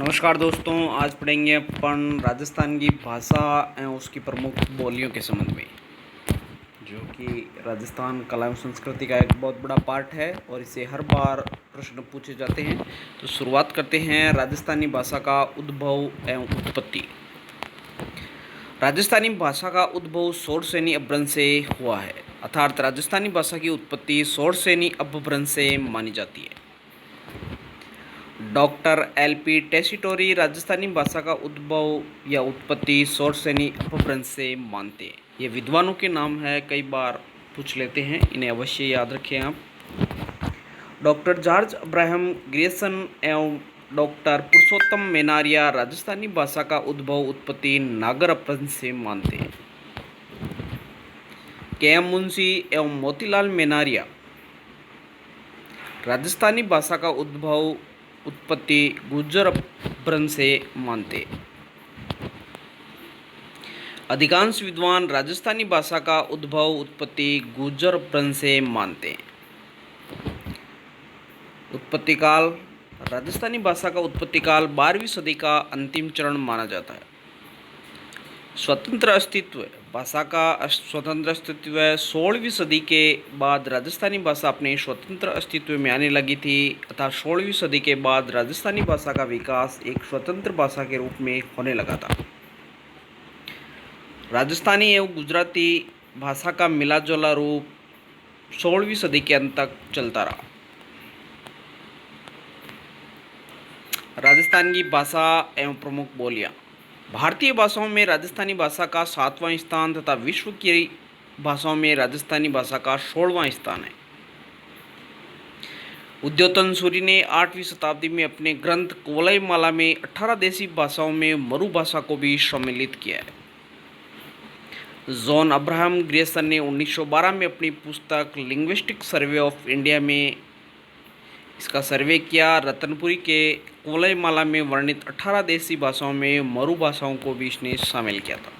नमस्कार दोस्तों, आज पढ़ेंगे अपन राजस्थान की भाषा एवं उसकी प्रमुख बोलियों के संबंध में, जो कि राजस्थान कला एवं संस्कृति का एक बहुत बड़ा पार्ट है और इससे हर बार प्रश्न पूछे जाते हैं। तो शुरुआत करते हैं राजस्थानी भाषा का उद्भव एवं उत्पत्ति। राजस्थानी भाषा का उद्भव षोडशेनी अपभ्रंश से हुआ है, अर्थात राजस्थानी भाषा की उत्पत्ति षोडशेनी अपभ्रंश से मानी जाती है। Doctor LP. टेसीटोरी राजस्थानी भाषा का उद्भव या उत्पत्ति षोडशेनी अपभ्रंश से मानते हैं। ये विद्वानों के नाम है, कई बार पूछ लेते हैं, इन्हें अवश्य याद रखें आप। डॉक्टर जॉर्ज अब्राहम ग्रियर्सन एवं डॉक्टर पुरुषोत्तम मेनारिया राजस्थानी भाषा का उद्भव उत्पत्ति नागर अपभ्रंश से मानते हैं। के.एम. मुंशी एवं मोतीलाल मेनारिया राजस्थानी भाषा का उद्भव उत्पत्ति गुर्जर अपभ्रंश से मानते। अधिकांश विद्वान राजस्थानी भाषा का उद्भव उत्पत्ति गुर्जर अपभ्रंश से मानते हैं। उत्पत्ति काल राजस्थानी भाषा का उत्पत्ति काल 12वीं सदी का अंतिम चरण माना जाता है। स्वतंत्र अस्तित्व भाषा का स्वतंत्र अस्तित्व 16वीं सदी के बाद राजस्थानी भाषा अपने स्वतंत्र अस्तित्व में आने लगी थी, अतः 16वीं सदी के बाद राजस्थानी भाषा का विकास एक स्वतंत्र भाषा के रूप में होने लगा था। राजस्थानी एवं गुजराती भाषा का मिलाजुला रूप 16वीं सदी के अंत तक चलता रहा। राजस्थान की भाषा एवं प्रमुख बोलियां। भारतीय भाषाओं में राजस्थानी भाषा का 7वां स्थान तथा विश्व की भाषाओं में राजस्थानी भाषा का 16वां स्थान है। उद्योतन सूरी ने 8वीं शताब्दी में अपने ग्रंथ कुवलयमाला में 18 देशी भाषाओं में मरु भाषा को भी सम्मिलित किया है। जॉन अब्राहम ग्रियर्सन ने 1912 में अपनी पुस्तक लिंग्विस्टिक सर्वे ऑफ इंडिया में इसका सर्वे किया। रतनपुरी के कुवलयमाला में वर्णित 18 देशी भाषाओं में मरु भाषाओं को भी इसने शामिल किया था।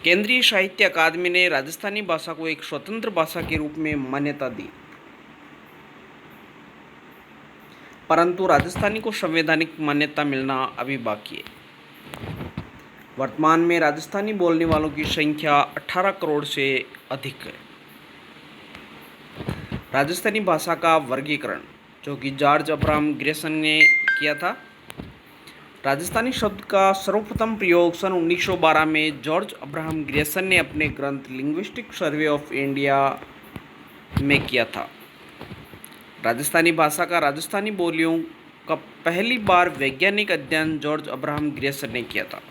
केंद्रीय साहित्य अकादमी ने राजस्थानी भाषा को एक स्वतंत्र भाषा के रूप में मान्यता दी, परंतु राजस्थानी को संवैधानिक मान्यता मिलना अभी बाकी है। वर्तमान में राजस्थानी बोलने वालों की संख्या 18 करोड़ से अधिक है। राजस्थानी भाषा का वर्गीकरण, जो कि जॉर्ज अब्राहम ग्रियर्सन ने किया था। राजस्थानी शब्द का सर्वप्रथम प्रयोग सन 1912 में जॉर्ज अब्राहम ग्रियर्सन ने अपने ग्रंथ लिंग्विस्टिक सर्वे ऑफ इंडिया में किया था। राजस्थानी भाषा का राजस्थानी बोलियों का पहली बार वैज्ञानिक अध्ययन जॉर्ज अब्राहम ग्रियर्सन ने किया था।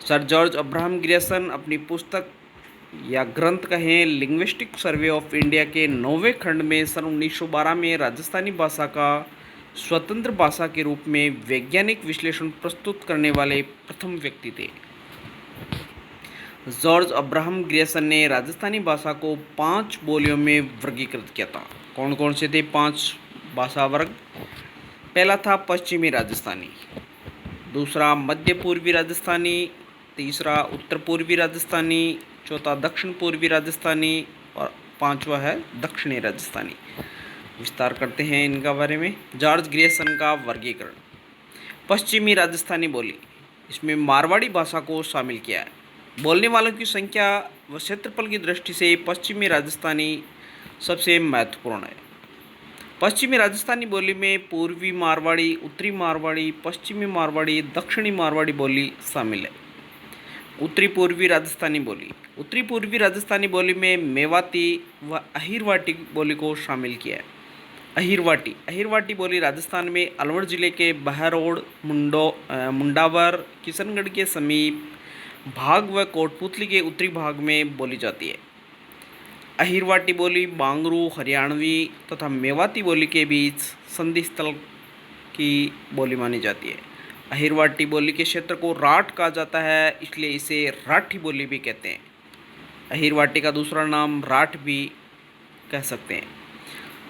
सर जॉर्ज अब्राहम ग्रियर्सन अपनी पुस्तक या ग्रंथ कहें लिंग्विस्टिक सर्वे ऑफ इंडिया के 9वें खंड में सन 1912 में राजस्थानी भाषा का स्वतंत्र भाषा के रूप में वैज्ञानिक विश्लेषण प्रस्तुत करने वाले प्रथम व्यक्ति थे। जॉर्ज अब्राहम ग्रियर्सन ने राजस्थानी भाषा को 5 बोलियों में वर्गीकृत किया था। कौन कौन से थे 5 भाषा वर्ग? पहला था पश्चिमी राजस्थानी, दूसरा मध्य पूर्वी राजस्थानी, तीसरा उत्तर पूर्वी राजस्थानी, चौथा दक्षिण पूर्वी राजस्थानी और 5वां है दक्षिणी राजस्थानी। विस्तार करते हैं इनका बारे में। जॉर्ज ग्रियर्सन का वर्गीकरण। पश्चिमी राजस्थानी बोली, इसमें मारवाड़ी भाषा को शामिल किया है। बोलने वालों की संख्या व क्षेत्रफल की दृष्टि से पश्चिमी राजस्थानी सबसे महत्वपूर्ण है। पश्चिमी राजस्थानी बोली में पूर्वी मारवाड़ी, उत्तरी मारवाड़ी, पश्चिमी मारवाड़ी, दक्षिणी मारवाड़ी बोली शामिल है। उत्तरी पूर्वी राजस्थानी बोली। उत्तरी पूर्वी राजस्थानी बोली में मेवाती व अहिरवाटी बोली को शामिल किया है। अहिरवाटी बोली राजस्थान में अलवर जिले के बहरोड, मुंडावर, किशनगढ़ के समीप भाग व कोटपुतली के उत्तरी भाग में बोली जाती है। अहिरवाटी बोली बांगरू, हरियाणवी तथा मेवाती बोली के बीच संधि स्थल की बोली मानी जाती है। अहिरवाटी बोली के क्षेत्र को राठ कहा जाता है, इसलिए इसे राठी बोली भी कहते हैं। अहिरवाटी का दूसरा नाम राठ भी कह सकते हैं।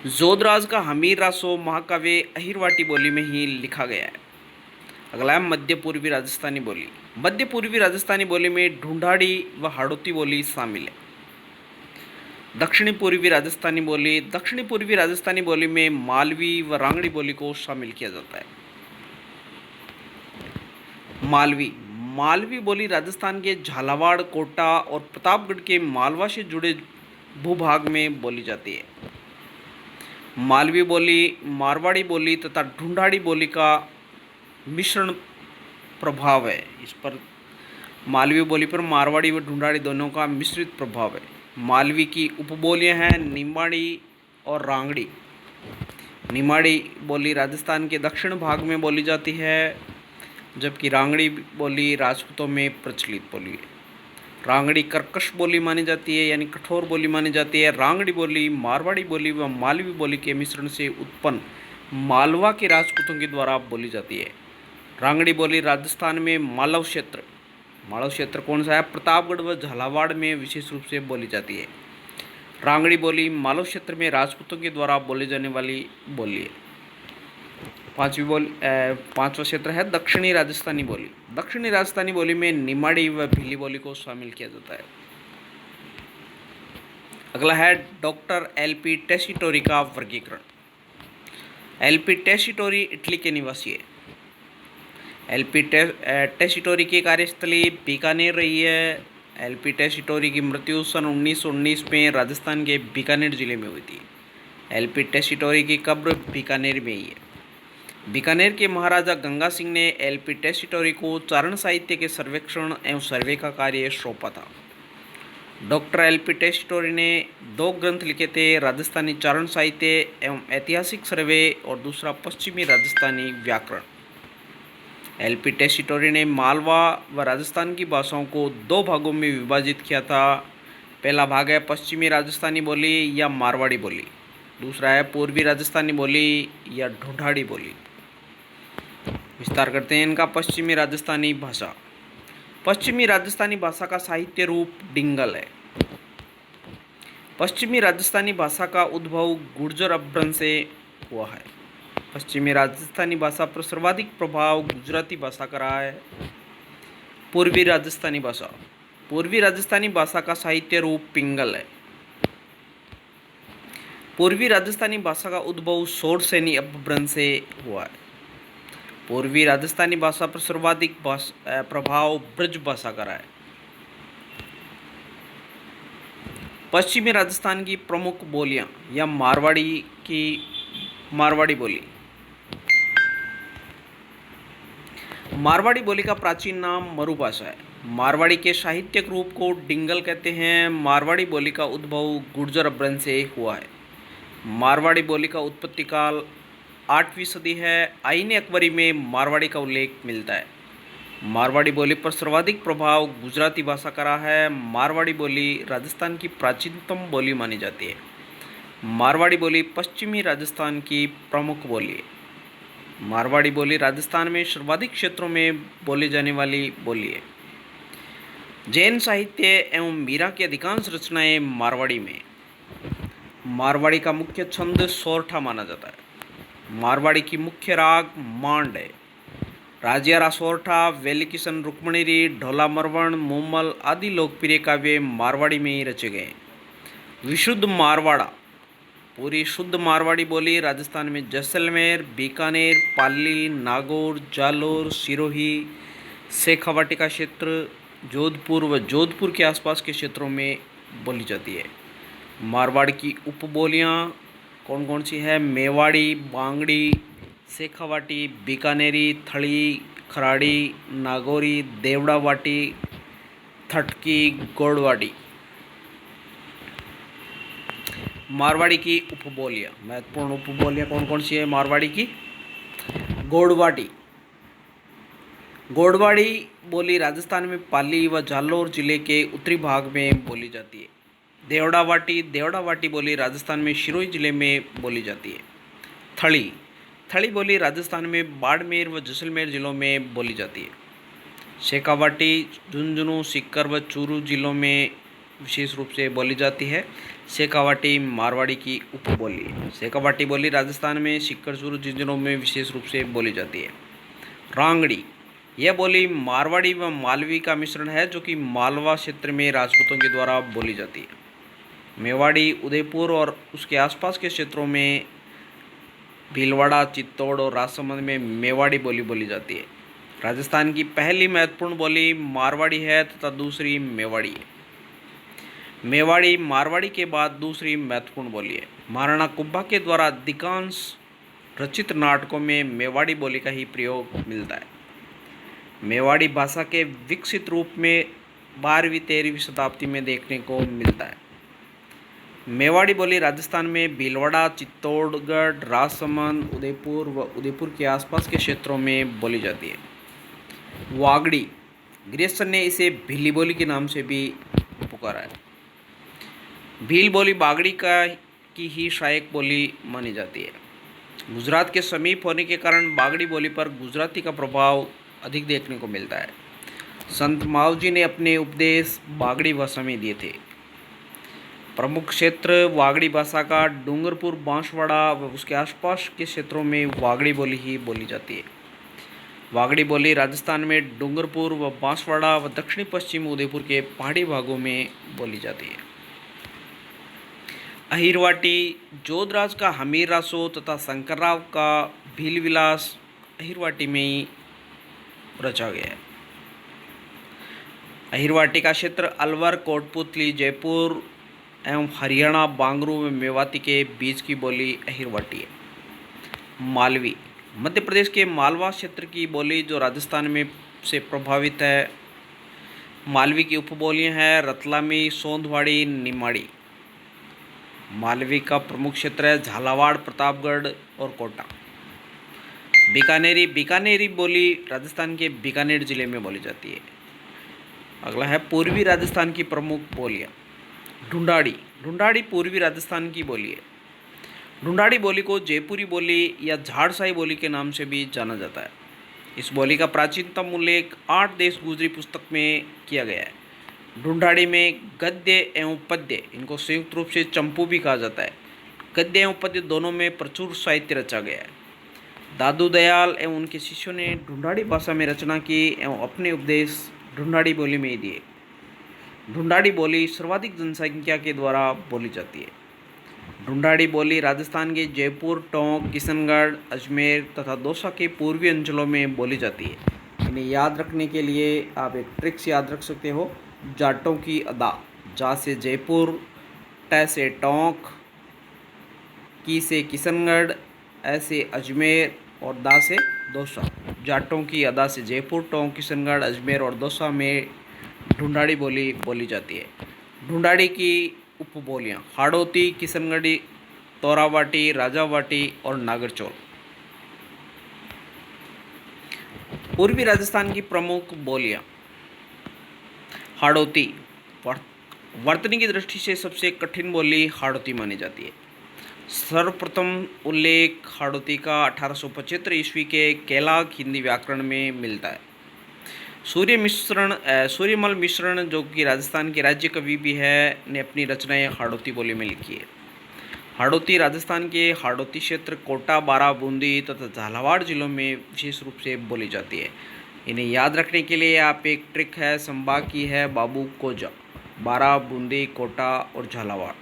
जोधराज का हमीर रासो महाकाव्य अहिरवाटी बोली में ही लिखा गया है। अगला है मध्य पूर्वी राजस्थानी बोली। मध्य पूर्वी राजस्थानी बोली में ढूंढाड़ी व हाड़ौती बोली शामिल है। दक्षिणी पूर्वी राजस्थानी बोली, दक्षिणी पूर्वी राजस्थानी बोली में मालवी व रांगड़ी बोली को शामिल किया जाता है। मालवी, मालवी बोली राजस्थान के झालावाड़, कोटा और प्रतापगढ़ के मालवा से जुड़े भूभाग में बोली जाती है। मालवी बोली मारवाड़ी बोली तथा ढूंढाड़ी बोली का मिश्रण प्रभाव है। इस पर मालवी बोली पर मारवाड़ी व ढूंढाड़ी दोनों का मिश्रित प्रभाव है। मालवी की उपबोलियां हैं निमाड़ी और रांगड़ी। निमाड़ी बोली राजस्थान के दक्षिण भाग में बोली जाती है, जबकि रांगड़ी बोली राजपूतों में प्रचलित बोली है। रांगड़ी कर्कश बोली मानी जाती है, यानी कठोर बोली मानी जाती है। रांगड़ी बोली मारवाड़ी बोली व मालवी बोली के मिश्रण से उत्पन्न मालवा के राजपूतों के द्वारा बोली जाती है। रांगड़ी बोली राजस्थान में मालव क्षेत्र कौन सा है? प्रतापगढ़ व झालावाड़ में विशेष रूप से बोली जाती है। रांगड़ी बोली मालव क्षेत्र में राजपूतों के द्वारा बोली जाने वाली बोली है। पांचवा क्षेत्र है दक्षिणी राजस्थानी बोली। दक्षिणी राजस्थानी बोली में निमाड़ी व भीली बोली को शामिल किया जाता है। अगला है डॉक्टर एल.पी. टेसीटोरी का वर्गीकरण। एल.पी. टेसीटोरी इटली के निवासी है। एल.पी. टेसीटोरी की कार्यस्थली बीकानेर रही है। एल.पी. टेसीटोरी की मृत्यु सन 1919 में राजस्थान के बीकानेर जिले में हुई थी। एल.पी. टेसीटोरी की कब्र बीकानेर में ही है। बीकानेर के महाराजा गंगा सिंह ने एल.पी. टेसीटोरी को चारण साहित्य के सर्वेक्षण एवं सर्वे का कार्य सौंपा था। Doctor LP. टेसीटोरी ने 2 ग्रंथ लिखे थे, राजस्थानी चारण साहित्य एवं ऐतिहासिक सर्वे और दूसरा पश्चिमी राजस्थानी व्याकरण। एल.पी. टेसीटोरी ने मालवा व राजस्थान की भाषाओं को 2 भागों में विभाजित किया था। पहला भाग है पश्चिमी राजस्थानी बोली या मारवाड़ी बोली, दूसरा है पूर्वी राजस्थानी बोली या ढूंढाड़ी बोली। विस्तार करते हैं इनका। पश्चिमी राजस्थानी भाषा। पश्चिमी राजस्थानी भाषा का साहित्य रूप डिंगल है। पश्चिमी राजस्थानी भाषा का उद्भव गुर्जर अपभ्रंश से हुआ है। पश्चिमी राजस्थानी भाषा पर सर्वाधिक प्रभाव गुजराती भाषा का रहा है। पूर्वी राजस्थानी भाषा। पूर्वी राजस्थानी भाषा का साहित्य रूप पिंगल है। पूर्वी राजस्थानी भाषा का उद्भव शोरसेनी अपभ्रंश से हुआ है। पूर्वी राजस्थानी भाषा पर सर्वाधिक प्रभाव ब्रज भाषा का रहा है। पश्चिमी राजस्थान की प्रमुख बोलियां या मारवाड़ी बोली। मारवाड़ी बोली का प्राचीन नाम मरु भाषा है। मारवाड़ी के साहित्यिक रूप को डिंगल कहते हैं। मारवाड़ी बोली का उद्भव गुर्जर अपभ्रंश से हुआ है। मारवाड़ी बोली का उत्पत्ति काल 8वीं सदी है। आईने अकबरी में मारवाड़ी का उल्लेख मिलता है। मारवाड़ी बोली पर सर्वाधिक प्रभाव गुजराती भाषा का रहा है। मारवाड़ी बोली राजस्थान की प्राचीनतम बोली मानी जाती है। मारवाड़ी बोली पश्चिमी राजस्थान की प्रमुख बोली है। मारवाड़ी बोली राजस्थान में सर्वाधिक क्षेत्रों में बोली जाने वाली बोली है। जैन साहित्य एवं मीरा की अधिकांश रचनाएं मारवाड़ी में। मारवाड़ी का मुख्य छंद सोरठा माना जाता है। मारवाड़ी की मुख्य राग मांड है। राजियारा सोरठा, वेलिकिशन रुक्मणीरी, ढोला मरवण, मोमल आदि लोकप्रिय काव्य मारवाड़ी में ही रचे गए। विशुद्ध मारवाड़ा। पूरी शुद्ध मारवाड़ी बोली राजस्थान में जैसलमेर, बीकानेर, पाली, नागौर, जालोर, सिरोही, शेखावाटी का क्षेत्र, जोधपुर व जोधपुर के आसपास के क्षेत्रों में बोली जाती है। मारवाड़ की उपबोलियाँ कौन कौन सी है? मेवाड़ी, बांगड़ी, शेखावाटी, बीकानेरी, थड़ी, खराड़ी, नागौरी, देवड़ावाटी, थटकी, गोड़वाड़ी। मारवाड़ी की उपबोलियाँ, महत्वपूर्ण उपबोलियाँ कौन कौन सी है मारवाड़ी की? गोड़वाड़ी। गोड़वाड़ी बोली राजस्थान में पाली व जालोर जिले के उत्तरी भाग में बोली जाती है। देवड़ावाटी बोली राजस्थान में सिरोही जिले में बोली जाती है। थड़ी बोली राजस्थान में बाड़मेर व जैसलमेर जिलों में बोली जाती है। शेखावाटी झुंझुनू, सीकर व चूरू जिलों में विशेष रूप से बोली जाती है। शेखावाटी मारवाड़ी की उपबोली है। शेखावाटी बोली राजस्थान में सीकर, चूरू जिलों में विशेष रूप से बोली जाती है। रांगड़ी, यह बोली मारवाड़ी व मालवी का मिश्रण है, जो कि मालवा क्षेत्र में राजपूतों के द्वारा बोली जाती है। मेवाड़ी उदयपुर और उसके आसपास के क्षेत्रों में भीलवाड़ा, चित्तौड़ और राजसमंद में मेवाड़ी बोली बोली जाती है। राजस्थान की पहली महत्वपूर्ण बोली मारवाड़ी है तथा दूसरी मेवाड़ी है। मेवाड़ी मारवाड़ी के बाद दूसरी महत्वपूर्ण बोली है। महाराणा कुंभा के द्वारा अधिकांश रचित नाटकों में मेवाड़ी बोली का ही प्रयोग मिलता है। मेवाड़ी भाषा के विकसित रूप में 12वीं-13वीं शताब्दी में देखने को मिलता है। मेवाड़ी बोली राजस्थान में भीलवाड़ा, चित्तौड़गढ़, राजसमंद, उदयपुर व उदयपुर के आसपास के क्षेत्रों में बोली जाती है। वागड़ी, ग्रेसन ने इसे भीली बोली के नाम से भी पुकारा है। भील बोली बागड़ी की ही सहायक बोली मानी जाती है। गुजरात के समीप होने के कारण बागड़ी बोली पर गुजराती का प्रभाव अधिक देखने को मिलता है। संत मावजी ने अपने उपदेश बागड़ी भाषा में दिए थे। प्रमुख क्षेत्र वागड़ी भाषा का डूंगरपुर, बांसवाड़ा व उसके आसपास के क्षेत्रों में वागड़ी बोली ही बोली जाती है। वागड़ी बोली राजस्थान में डूंगरपुर व बांसवाड़ा व दक्षिणी पश्चिम उदयपुर के पहाड़ी भागों में बोली जाती है। अहिरवाटी, जोधराज का हमीर रासो तथा शंकरराव का भील विलास अहिरवाटी में ही रचा गया है। अहिरवाटी का क्षेत्र अलवर, कोटपुतली, जयपुर एवं हरियाणा, बांगरू व मेवाती के बीच की बोली अहिरवाटी है। मालवी, मध्य प्रदेश के मालवा क्षेत्र की बोली जो राजस्थान में से प्रभावित है। मालवी की उपबोलियां हैं रतलामी, सोंधवाड़ी, निमाड़ी। मालवी का प्रमुख क्षेत्र है झालावाड़, प्रतापगढ़ और कोटा। बीकानेरी, बीकानेरी बोली राजस्थान के बीकानेर जिले में बोली जाती है। अगला है पूर्वी राजस्थान की प्रमुख बोलियां। ढूंढाड़ी, ढूंढाड़ी पूर्वी राजस्थान की बोली है। ढूंढाड़ी बोली को जयपुरी बोली या झाड़साई बोली के नाम से भी जाना जाता है। इस बोली का प्राचीनतम उल्लेख 8 देश गुजरी पुस्तक में किया गया है। ढूंढाड़ी में गद्य एवं पद्य, इनको संयुक्त रूप से चंपू भी कहा जाता है, गद्य एवं पद्य दोनों में प्रचुर साहित्य रचा गया है। दादू दयाल एवं उनके शिष्यों ने ढूंढाड़ी भाषा में रचना की एवं अपने उपदेश ढूंढाड़ी बोली में ही दिए। ढूंढाड़ी बोली सर्वाधिक जनसंख्या के द्वारा बोली जाती है। ढूंढाड़ी बोली राजस्थान के जयपुर, टोंक, किशनगढ़, अजमेर तथा दौसा के पूर्वी अंचलों में बोली जाती है। इन्हें याद रखने के लिए आप एक ट्रिक्स याद रख सकते हो। जाटों की अदा, जा से जयपुर, ट से टोंक, की से किशनगढ़, ऐ से अजमेर और दा से दौसा। जाटों की अदा से जयपुर, टोंक, किशनगढ़, अजमेर और दौसा में ढूंढाड़ी बोली बोली जाती है। ढूंढाड़ी की उपबोलियां हाड़ौती, किशनगढ़ी, तोरावाटी, राजावाटी और नागरचौल। पूर्वी राजस्थान की प्रमुख बोलियां। हाड़ौती, वर्तनी की दृष्टि से सबसे कठिन बोली हाड़ौती मानी जाती है। सर्वप्रथम उल्लेख हाड़ौती का 1875 ईस्वी के केलाग हिंदी व्याकरण में मिलता है। सूर्यमल मिश्रण जो कि राजस्थान के राज्य कवि भी है, ने अपनी रचनाएं हाड़ौती बोली में लिखी है। हाड़ौती राजस्थान के हाड़ौती क्षेत्र, कोटा, बारा, बूंदी तथा झालावाड़ जिलों में विशेष रूप से बोली जाती है। इन्हें याद रखने के लिए आप एक ट्रिक है, संभाग की है बाबू कोजा, बारा, बूंदी, कोटा और झालावाड़।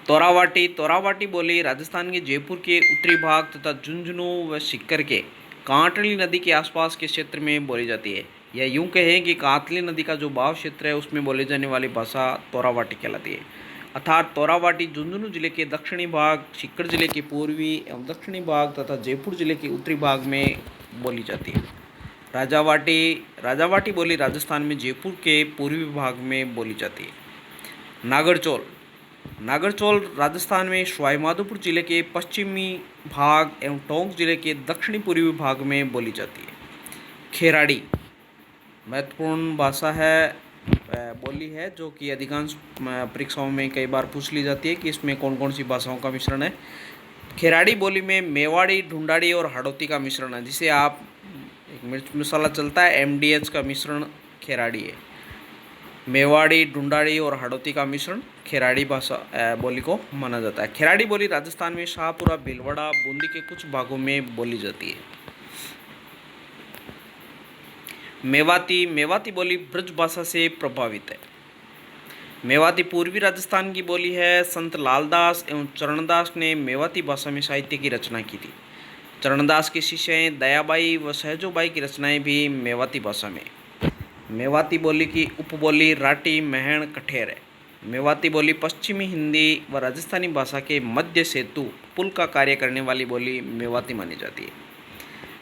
तोरावाटी, तोरावाटी बोली राजस्थान के जयपुर के उत्तरी भाग तथा झुंझुनू व सीकर के कांटली नदी के आसपास के क्षेत्र में बोली जाती है। या यूं कहें कि कांतली नदी का जो भाव क्षेत्र है उसमें बोली जाने वाली भाषा तोरावाटी कहलाती है। अर्थात तोरावाटी झुंझुनू जिले के दक्षिणी भाग, सीकर जिले के पूर्वी एवं दक्षिणी भाग तथा जयपुर जिले के उत्तरी भाग में बोली जाती है। राजावाटी, राजावाटी बोली राजस्थान में जयपुर के पूर्वी भाग में बोली जाती है। नागरचौल, नागरचौल राजस्थान में सवाईमाधोपुर जिले के पश्चिमी भाग एवं टोंक जिले के दक्षिणी पूर्वी भाग में बोली जाती है। खेराड़ी, महत्वपूर्ण भाषा है, बोली है जो कि अधिकांश परीक्षाओं में कई बार पूछ ली जाती है कि इसमें कौन कौन सी भाषाओं का मिश्रण है। खेराड़ी बोली में मेवाड़ी, ढूंढाड़ी और हाड़ौती का मिश्रण है, जिसे आप एक मिर्च मसाला चलता है MDH का मिश्रण खेराड़ी है। मेवाड़ी, ढूंढाड़ी और हाड़ौती का मिश्रण खेराड़ी भाषा बोली को माना जाता है। खेराड़ी बोली राजस्थान में शाहपुरा, भीलवाड़ा, बूंदी के कुछ भागों में बोली जाती है। मेवाती, मेवाती बोली ब्रज भाषा से प्रभावित है। मेवाती पूर्वी राजस्थान की बोली है। संत लालदास एवं चरणदास ने मेवाती भाषा में साहित्य की रचना की थी। चरणदास के शिष्य हैं दयाबाई व सहजोबाई की रचनाएं भी मेवाती भाषा में। मेवाती बोली की उपबोली राठी, महण, कठेर है। मेवाती बोली पश्चिमी हिंदी व राजस्थानी भाषा के मध्य सेतु पुल का कार्य करने वाली बोली मेवाती मानी जाती है।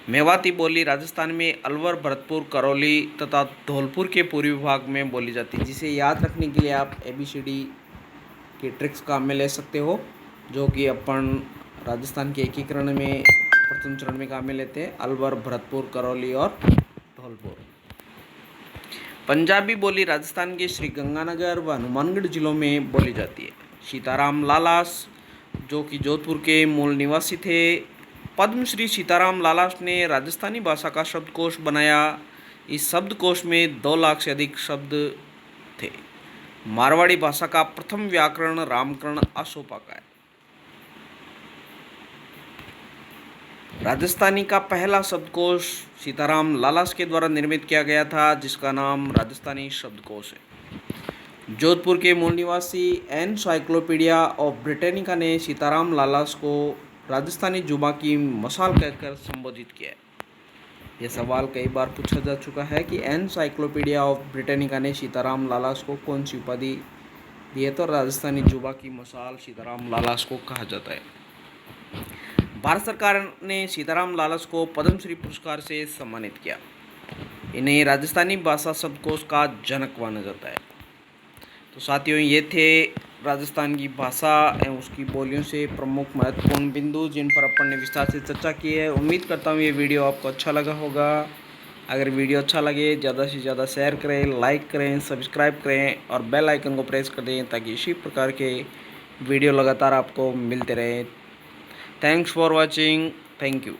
मेवाती बोली राजस्थान में अलवर, भरतपुर, करौली तथा धौलपुर के पूर्वी भाग में बोली जाती है, जिसे याद रखने के लिए आप ABCD के ट्रिक्स काम में ले सकते हो, जो कि अपन राजस्थान के एकीकरण में प्रथम चरण में काम में लेते हैं। अलवर, भरतपुर, करौली और धौलपुर। पंजाबी बोली राजस्थान के श्री गंगानगर व हनुमानगढ़ जिलों में बोली जाती है। सीताराम लालास, जो कि जोधपुर के मूल निवासी थे, पद्मश्री सीताराम लालास ने राजस्थानी भाषा का शब्दकोश बनाया। इस शब्दकोश में 2 लाख से अधिक शब्द थे। मारवाड़ी भाषा का प्रथम व्याकरण रामकरण अशोपा का है। राजस्थानी का पहला शब्दकोश सीताराम लालास के द्वारा निर्मित किया गया था, जिसका नाम राजस्थानी शब्दकोश है। जोधपुर के मूल निवासी एनसाइक्लोपीडिया ऑफ ब्रिटेनिका ने सीताराम लालास को राजस्थानी जुबा की मसाल कहकर संबोधित किया है। यह सवाल कई बार पूछा जा चुका है कि एनसाइक्लोपीडिया ऑफ ब्रिटेनिका ने सीताराम लालास को कौन सी उपाधि दी है, तो राजस्थानी जुबा की मसाल सीताराम लालास को कहा जाता है। भारत सरकार ने सीताराम लालास को पद्मश्री पुरस्कार से सम्मानित किया। इन्हें राजस्थानी भाषा शब्दकोश का जनक माना जाता है। तो साथियों, ये थे राजस्थान की भाषा एवं उसकी बोलियों से प्रमुख महत्वपूर्ण बिंदु, जिन पर अपन ने विस्तार से चर्चा की है। उम्मीद करता हूँ ये वीडियो आपको अच्छा लगा होगा। अगर वीडियो अच्छा लगे, ज़्यादा से ज़्यादा शेयर करें, लाइक करें, सब्सक्राइब करें और बेल आइकन को प्रेस कर दें, ताकि इसी प्रकार के वीडियो लगातार आपको मिलते रहें। Thanks for watching. Thank you.